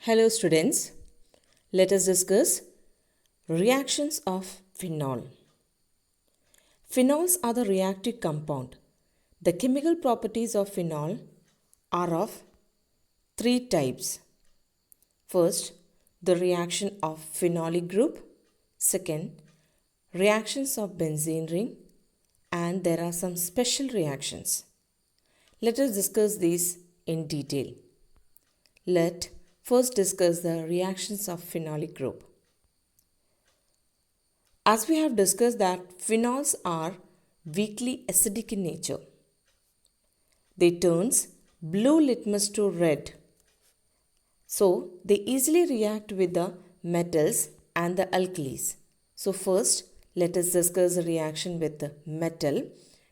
Hello students, let us discuss reactions of phenol. Phenols are the reactive compound. The chemical properties of phenol are of three types. First, the reaction of phenolic group. Second, reactions of benzene ring. And there are some special reactions. Let us discuss these in detail. Let first discuss the reactions of phenolic group. As we have discussed that phenols are weakly acidic in nature. They turns blue litmus to red. So they easily react with the metals and the alkalis. So first let us discuss the reaction with the metal,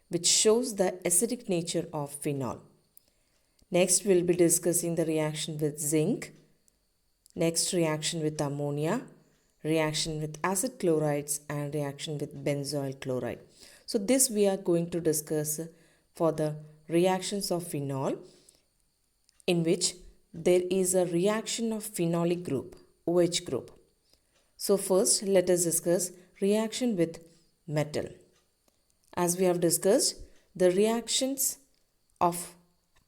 which shows the acidic nature of phenol. Next we'll be discussing the reaction with zinc. Next, reaction with ammonia, reaction with acid chlorides, and reaction with benzoyl chloride. So this we are going to discuss for the reactions of phenol, in which there is a reaction of phenolic group, OH group. So first let us discuss reaction with metal. As we have discussed, the reactions of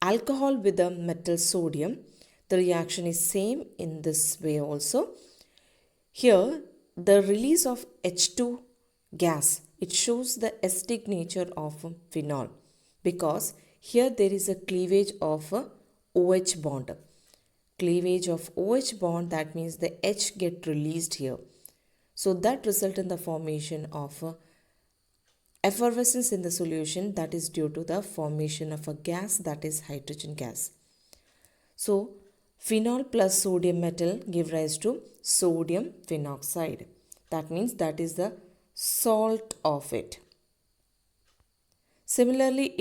alcohol with the metal sodium, the reaction is same in this way also. Here the release of H2 gas, it shows the acidic nature of phenol, because here there is a cleavage of a OH bond. Cleavage of OH bond, that means the H get released here. So that result in the formation of effervescence in the solution, that is due to the formation of a gas, that is hydrogen gas. So phenol plus sodium metal give rise to sodium phenoxide. That means that is the salt of it. Similarly,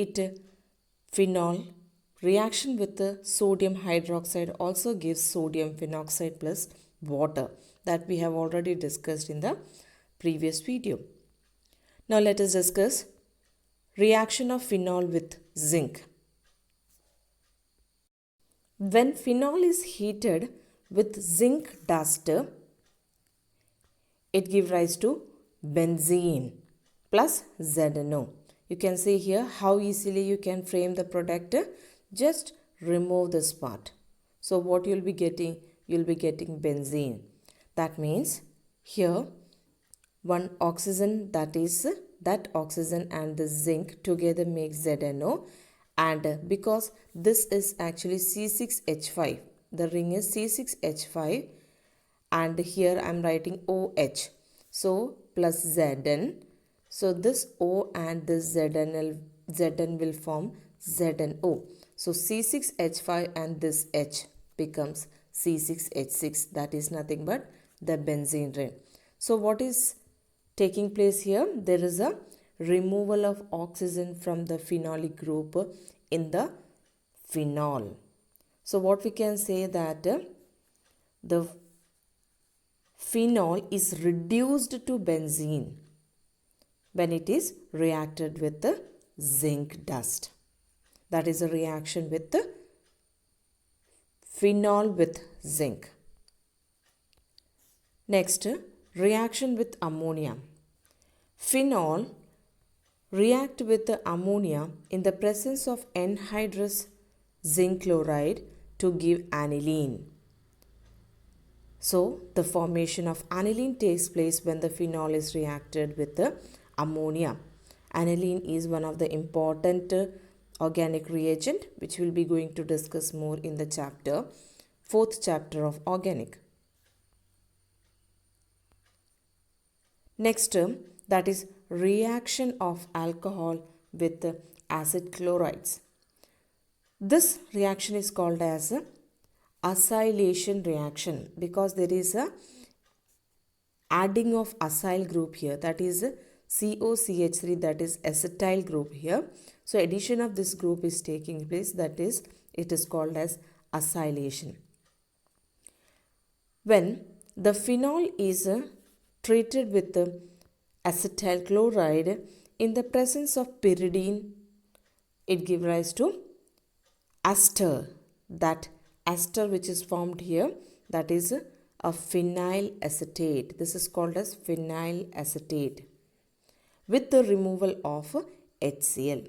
phenol reaction with the sodium hydroxide also gives sodium phenoxide plus water, that we have already discussed in the previous video. Now let us discuss reaction of phenol with zinc. When phenol is heated with zinc dust, it gives rise to benzene plus ZNO. You can see here how easily you can frame the product. Just remove this part. So what you'll be getting benzene. That means here one oxygen, that oxygen and the zinc together make ZNO. And because this is actually C6H5, the ring is C6H5, and here I am writing OH, so plus Zn. So this O and this Zn will form ZNO. So C6H5 and this H becomes C6H6, that is nothing but the benzene ring. So what is taking place here? There is a removal of oxygen from the phenolic group in the phenol. So what we can say that the phenol is reduced to benzene when it is reacted with the zinc dust. That is a reaction with the phenol with zinc. Next, reaction with ammonia. Phenol react with the ammonia in the presence of anhydrous zinc chloride to give aniline. So the formation of aniline takes place when the phenol is reacted with the ammonia. Aniline is one of the important organic reagent, which we'll be going to discuss more in the fourth chapter of organic. Next term, that is reaction of alcohol with acid chlorides. This reaction is called as acylation reaction, because there is a adding of acyl group here, that is COCH3, that is acetyl group here. So addition of this group is taking place, that is it is called as acylation. When the phenol is treated with the acetyl chloride in the presence of pyridine, it gives rise to ester, that ester which is formed here, that is a phenyl acetate. This is called as phenyl acetate with the removal of HCl.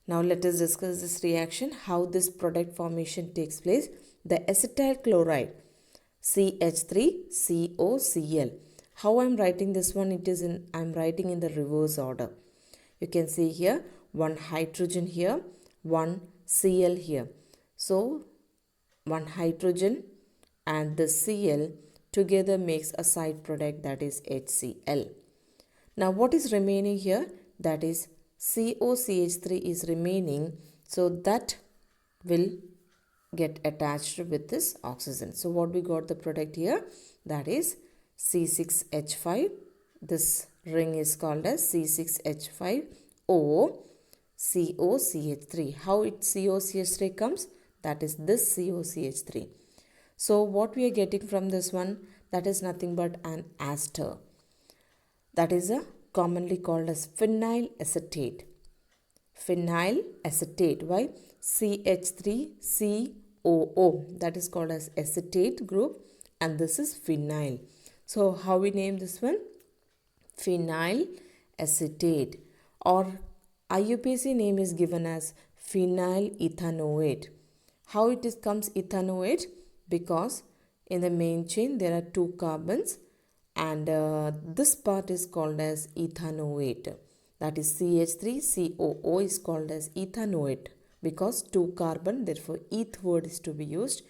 Now let us discuss this reaction, how this product formation takes place. The acetyl chloride CH3COCl. How I am writing this one? I am writing in the reverse order. You can see here one hydrogen here, one Cl here. So one hydrogen and the Cl together makes a side product, that is HCl. Now what is remaining here? That is COCH3 is remaining, so that will get attached with this oxygen. So what we got the product here, that is C6H5. This ring is called as C6H5O COCH3. How it COCH3 comes? That is this COCH3. So what we are getting from this one, that is nothing but an ester. That is a commonly called as phenyl acetate. Phenyl acetate. Why? CH3COO. That is called as acetate group, and this is phenyl. So how we name this one? Phenyl acetate, or IUPAC name is given as phenyl ethanoate. How it comes ethanoate? Because in the main chain there are two carbons, and this part is called as ethanoate. That is CH3COO is called as ethanoate because two carbon, therefore eth word is to be used.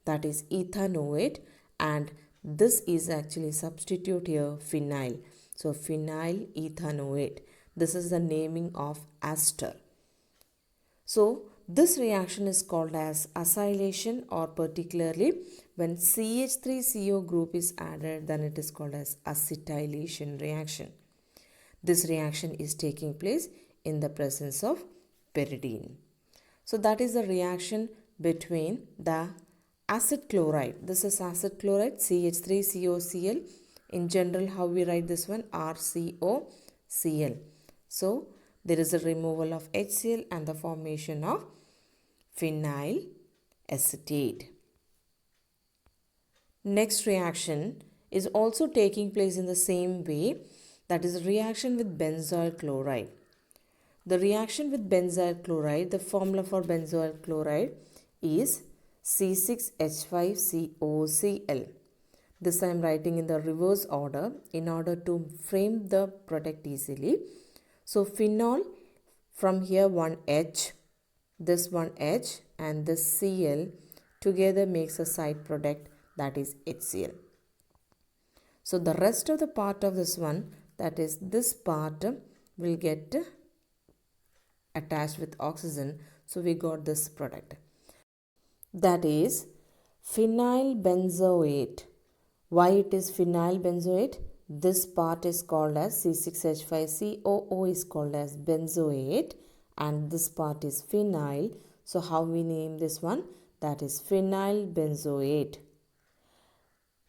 That is ethanoate, and this is actually substitute here phenyl. So phenyl ethanoate. This is the naming of ester. So this reaction is called as acylation, or particularly when CH3CO group is added, then it is called as acetylation reaction. This reaction is taking place in the presence of pyridine. So that is the reaction between the acid chloride. This is acid chloride CH3COCl. In general, how we write this one? RCOCl. So there is a removal of HCl and the formation of phenyl acetate. Next reaction is also taking place in the same way, that is reaction with benzoyl chloride. The reaction with benzoyl chloride, the formula for benzoyl chloride is C6H5COCl. This I am writing in the reverse order in order to frame the product easily. So phenol, from here one H, this one H and this Cl together makes a side product, that is HCl. So the rest of the part of this one, that is this part, will get attached with oxygen. So we got this product, that is phenyl benzoate. Why it is phenyl benzoate? This part is called as C6H5COO is called as benzoate, and this part is phenyl. So how we name this one? That is phenyl benzoate.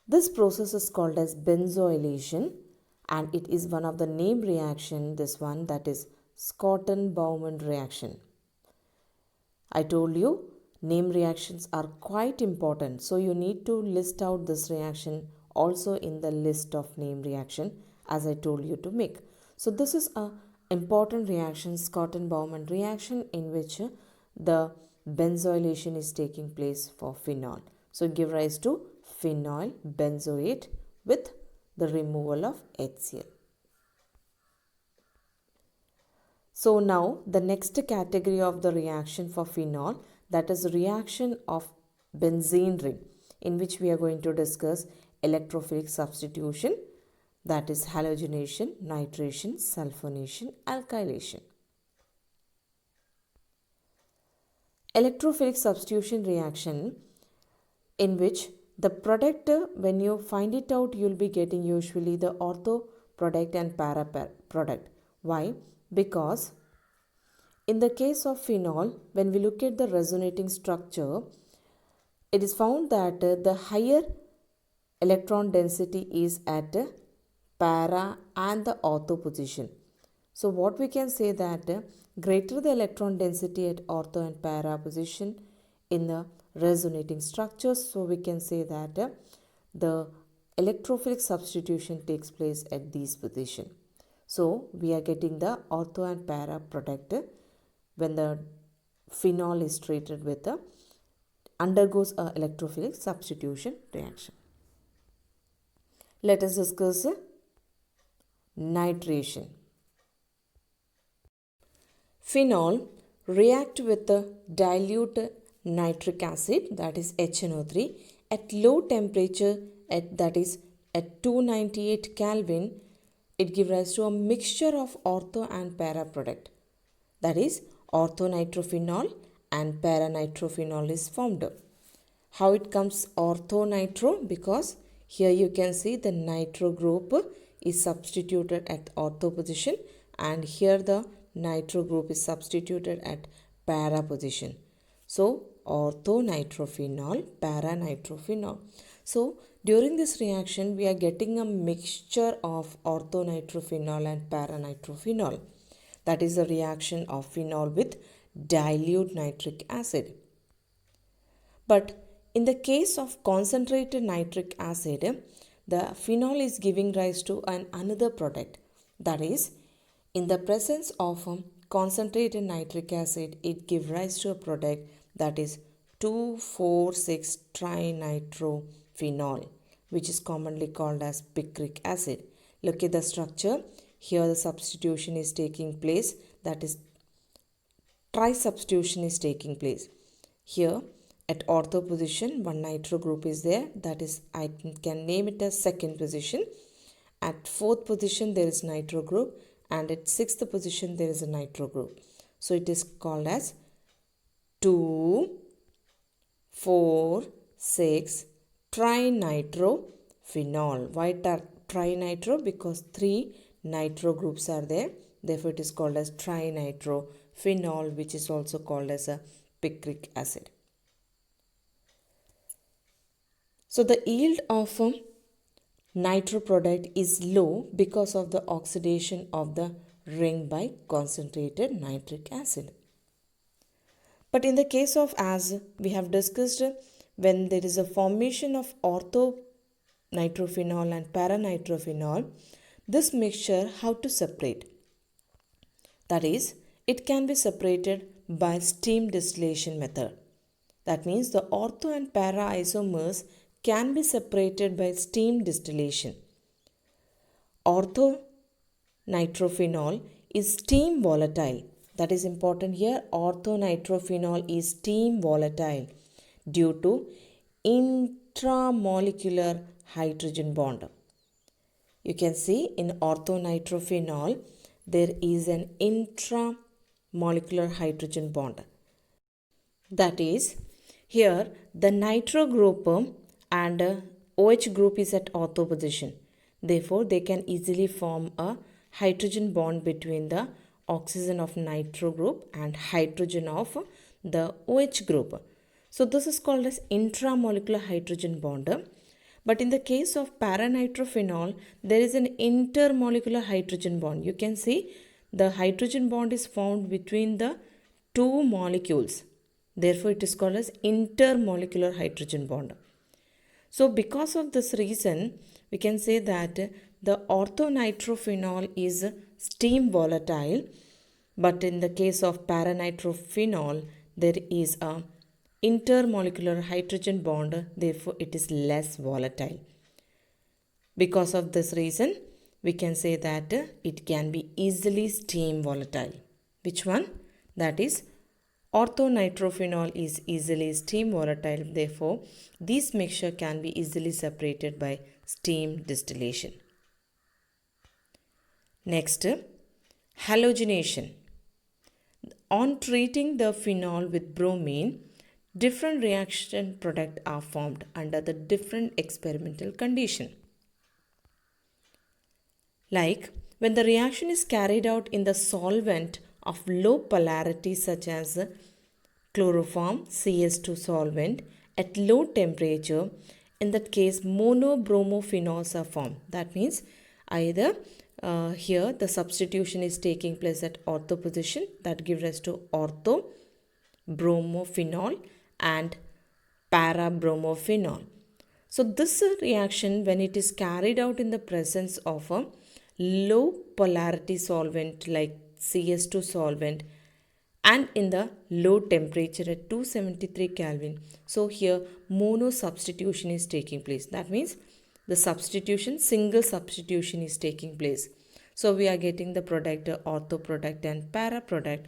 This process is called as benzoylation, and it is one of the name reaction, this one, that is Schotten Baumann reaction. I told you name reactions are quite important, so you need to list out this reaction also in the list of name reaction as I told you to make. So this is a important reaction, Schotten Baumann reaction, in which the benzoylation is taking place for phenol. So give rise to phenol benzoate with the removal of HCl. So now the next category of the reaction for phenol, that is reaction of benzene ring, in which we are going to discuss electrophilic substitution, that is halogenation, nitration, sulphonation, alkylation. Electrophilic substitution reaction, in which the product, when you find it out, you will be getting usually the ortho product and para product. Why? Because in the case of phenol, when we look at the resonating structure, it is found that the higher electron density is at para and the ortho position. So what we can say that greater the electron density at ortho and para position in the resonating structures. So we can say that the electrophilic substitution takes place at these positions. So we are getting the ortho and para product when the phenol is treated with the undergoes a electrophilic substitution reaction. Let us discuss nitration. Phenol react with the dilute nitric acid, that is HNO3, at low temperature, that is at 298 Kelvin. It gives rise to a mixture of ortho and para product, that is orthonitrophenol and paranitrophenol is formed. How it comes orthonitro? Because here you can see the nitro group is substituted at ortho position, and here the nitro group is substituted at para position. So orthonitrophenol, paranitrophenol. So during this reaction we are getting a mixture of orthonitrophenol and paranitrophenol. That is the reaction of phenol with dilute nitric acid. But in the case of concentrated nitric acid, the phenol is giving rise to another product. That is, in the presence of concentrated nitric acid, it gives rise to a product that is 2,4,6-trinitrophenol, which is commonly called as picric acid. Look at the structure. Here the substitution is taking place, that is tri-substitution is taking place. Here at ortho position, one nitro group is there, that is I can name it as second position. At fourth position there is nitro group, and at sixth position there is a nitro group. So it is called as 2,4,6 trinitrophenol. Why trinitro? Because 3 nitro groups are there. Therefore it is called as trinitrophenol, which is also called as a picric acid. So the yield of nitro product is low because of the oxidation of the ring by concentrated nitric acid. But in the case of, as we have discussed, when there is a formation of orthonitrophenol and paranitrophenol, this mixture how to separate? That is, it can be separated by steam distillation method. That means the ortho and para isomers can be separated by steam distillation. Orthonitrophenol is steam volatile. That is important here. Orthonitrophenol is steam volatile due to intramolecular hydrogen bond. You can see in orthonitrophenol there is an intramolecular hydrogen bond. That is, here the nitro group and OH group is at ortho position. Therefore, they can easily form a hydrogen bond between the oxygen of nitro group and hydrogen of the OH group. So, this is called as intramolecular hydrogen bond. But in the case of paranitrophenol, there is an intermolecular hydrogen bond. You can see the hydrogen bond is found between the two molecules. Therefore, it is called as intermolecular hydrogen bond. So, because of this reason, we can say that the orthonitrophenol is steam volatile, but in the case of paranitrophenol, there is a intermolecular hydrogen bond, therefore it is less volatile. Because of this reason, we can say that it can be easily steam volatile. Which one? That is, orthonitrophenol is easily steam volatile, therefore this mixture can be easily separated by steam distillation. Next, halogenation. On treating the phenol with bromine, different reaction products are formed under the different experimental condition. Like when the reaction is carried out in the solvent of low polarity such as chloroform CS2 solvent at low temperature, in that case monobromophenols are formed. That means either here the substitution is taking place at ortho position, that gives rise to ortho bromophenol, and para-bromophenol. So this reaction, when it is carried out in the presence of a low polarity solvent like CS2 solvent and in the low temperature at 273 Kelvin. So here mono substitution is taking place. That means the substitution, single substitution is taking place. So we are getting the product, ortho product and para product,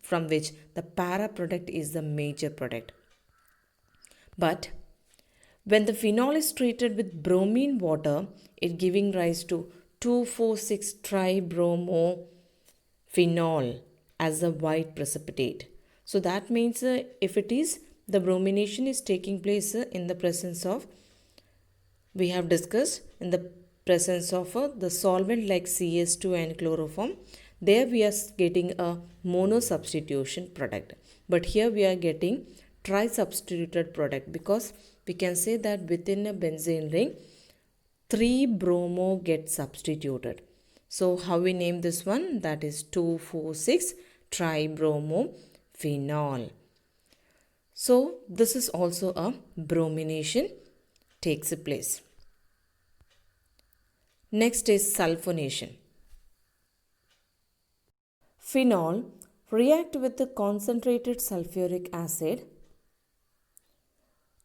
from which the para product is the major product. But when the phenol is treated with bromine water, it giving rise to 2,4,6 tribromophenol as a white precipitate. So that means if it is, the bromination is taking place in the presence of, we have discussed, in the presence of the solvent like CS2 and chloroform. There we are getting a mono substitution product. But here we are getting tri-substituted product, because we can say that within a benzene ring, 3 bromo get substituted. So how we name this one? That is 2,4,6 tribromophenol. So this is also a bromination takes place. Next is sulphonation. Phenol react with the concentrated sulfuric acid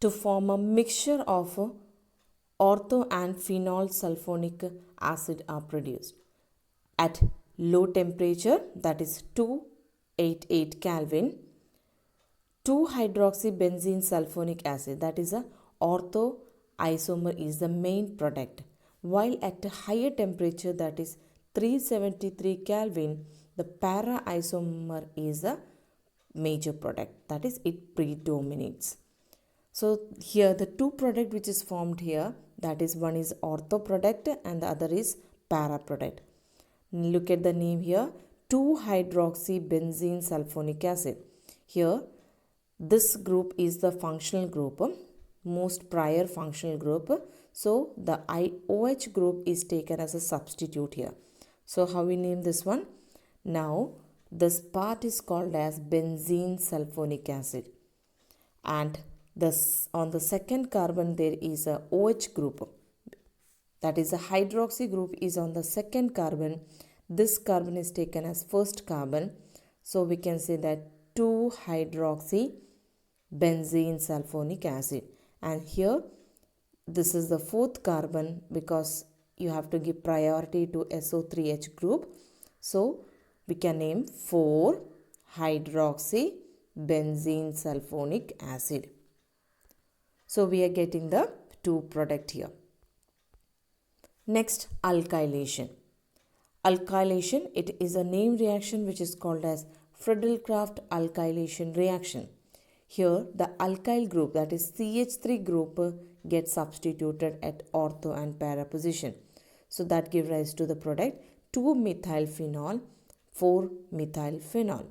to form a mixture of ortho and phenol sulfonic acid are produced. At low temperature, that is 288 Kelvin, 2-hydroxybenzene sulfonic acid, that is a ortho isomer, is the main product. While at a higher temperature, that is 373 Kelvin, the para isomer is a major product, that is it predominates. So here the two product which is formed here, that is one is ortho product and the other is para product. Look at the name here, 2-hydroxybenzene sulfonic acid. Here this group is the functional group, most prior functional group. So the OH group is taken as a substitute here. So how we name this one? Now this part is called as benzene sulfonic acid, and this on the second carbon there is a OH group, that is a hydroxy group is on the second carbon. This carbon is taken as first carbon. So we can say that 2-hydroxy benzene sulfonic acid, and here this is the fourth carbon because you have to give priority to SO3H group. So we can name 4-hydroxy benzene sulfonic acid. So we are getting the two product here. Next, alkylation. Alkylation, it is a name reaction which is called as Friedel alkylation reaction. Here the alkyl group, that is CH3 group, gets substituted at ortho and para position. So that gives rise to the product 2-methylphenol, 4-methylphenol.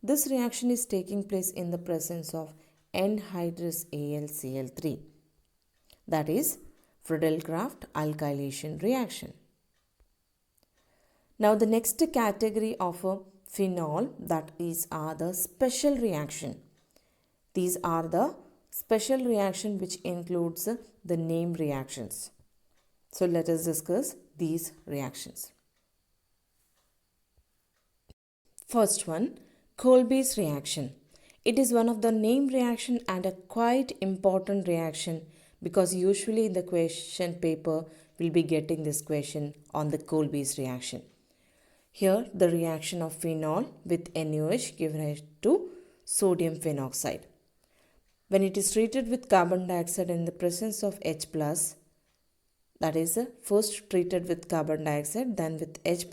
This reaction is taking place in the presence of anhydrous AlCl3. That is Friedel alkylation reaction. Now the next category of a phenol, that is the special reaction. These are the special reaction which includes the name reactions. So let us discuss these reactions. First one, Kolbe's reaction. It is one of the name reaction and a quite important reaction, because usually in the question paper we'll be getting this question on the Kolbe's reaction. Here the reaction of phenol with NaOH gives rise to sodium phenoxide. When it is treated with carbon dioxide in the presence of H+, that is first treated with carbon dioxide then with H+,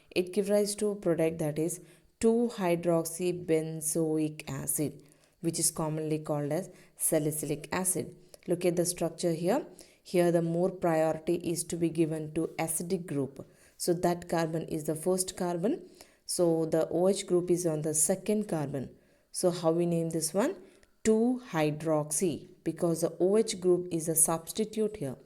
it gives rise to a product that is 2-hydroxybenzoic acid, which is commonly called as salicylic acid. Look at the structure here. Here the more priority is to be given to acidic group. So that carbon is the first carbon. So the OH group is on the second carbon. So how we name this one? 2-hydroxy, because the OH group is a substitute here.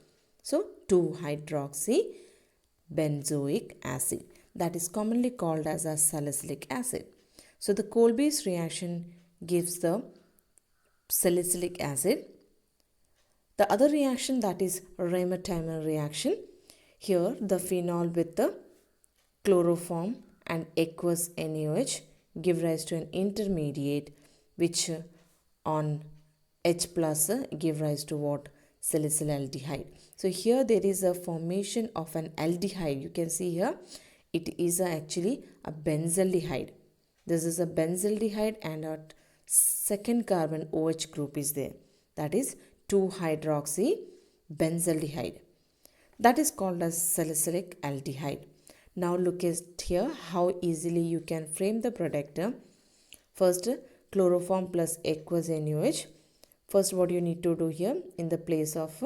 So 2-hydroxybenzoic acid, that is commonly called as a salicylic acid. So the Kolbe's reaction gives the salicylic acid. The other reaction, that is Reimer Tiemann reaction. Here the phenol with the chloroform and aqueous NaOH give rise to an intermediate which on H plus give rise to what? Salicylaldehyde. So here there is a formation of an aldehyde. You can see here it is actually a benzaldehyde. This is a benzaldehyde and a second carbon OH group is there. That is 2-hydroxy benzaldehyde. That is called as salicylic aldehyde. Now look at here how easily you can frame the product. First, chloroform plus aqueous NaOH. First, what you need to do here, in the place of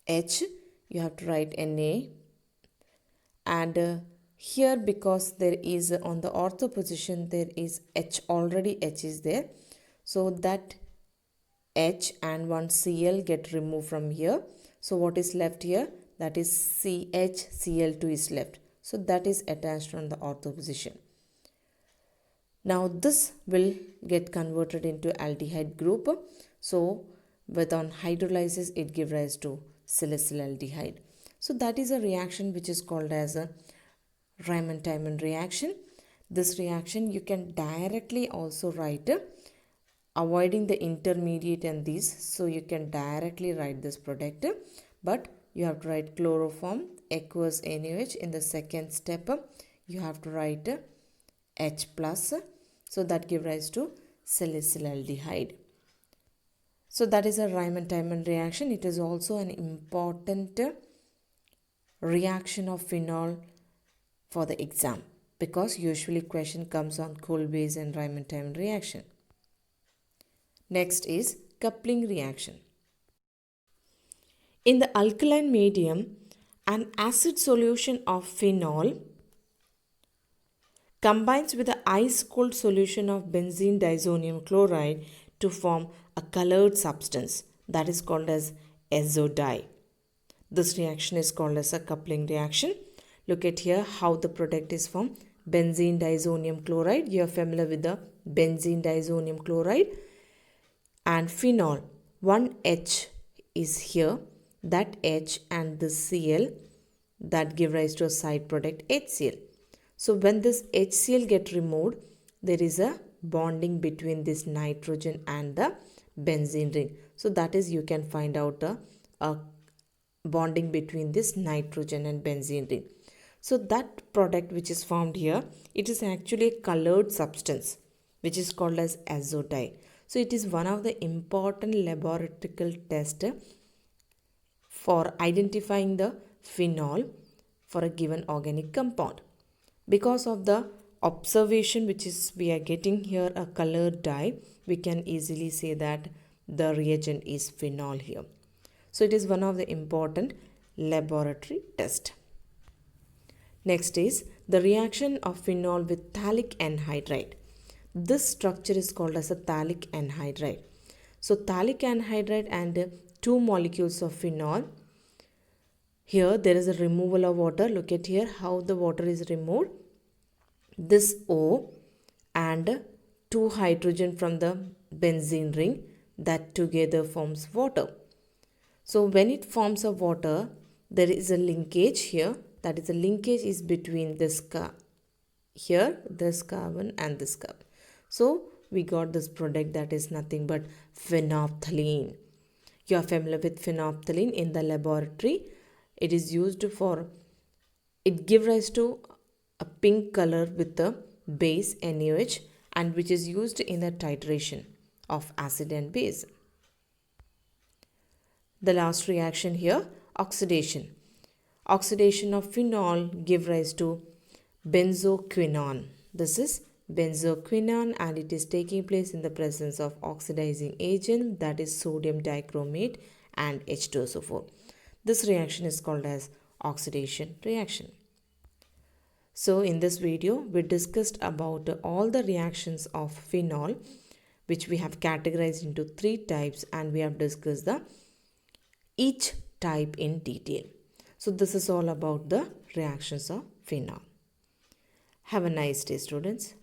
H, you have to write Na. And here, because there is on the ortho position, there is H, already H is there. So that H and one Cl get removed from here. So what is left here? That is CHCl2 is left. So that is attached on the ortho position. Now this will get converted into aldehyde group. So with on hydrolysis it gives rise to salicylaldehyde. So that is a reaction which is called as a Reimer Tiemann reaction. This reaction you can directly also write avoiding the intermediate and these. So you can directly write this product, but you have to write chloroform, aqueous NaOH. In the second step, you have to write H plus. So that gives rise to salicylaldehyde. So that is a Reimer Tiemann reaction. It is also an important reaction of phenol for the exam, because usually question comes on Kolbe's and Reimer Tiemann reaction. Next is coupling reaction. In the alkaline medium, an acid solution of phenol combines with the ice-cold solution of benzene disonium chloride to form a colored substance that is called as azo dye. This reaction is called as a coupling reaction. Look at here how the product is formed. Benzene disonium chloride. You are familiar with the benzene disonium chloride. And phenol. One H is here. That H and the Cl that give rise to a side product HCl. So when this HCl get removed, there is a bonding between this nitrogen and the benzene ring. So that is, you can find out a bonding between this nitrogen and benzene ring. So that product which is formed here, it is actually a colored substance which is called as azo dye. So it is one of the important laboratory tests for identifying the phenol for a given organic compound. Because of the observation which is we are getting here a colored dye, we can easily say that the reagent is phenol here. So it is one of the important laboratory test. Next is the reaction of phenol with phthalic anhydride. This structure is called as a phthalic anhydride. So phthalic anhydride and two molecules of phenol. Here there is a removal of water. Look at here how the water is removed. This O and two hydrogen from the benzene ring, that together forms water. So when it forms a water, there is a linkage here. That is, a linkage is between this here, this carbon and this carbon. So we got this product that is nothing but phenolphthalein. You are familiar with phenolphthalein in the laboratory. It is used for, it gives rise to a pink color with the base NaOH, and which is used in the titration of acid and base. The last reaction here, oxidation. Oxidation of phenol give rise to benzoquinone. This is benzoquinone and it is taking place in the presence of oxidizing agent, that is sodium dichromate and H2SO4. This reaction is called as oxidation reaction. So in this video, we discussed about all the reactions of phenol, which we have categorized into 3 types, and we have discussed each type in detail. So this is all about the reactions of phenol. Have a nice day, students.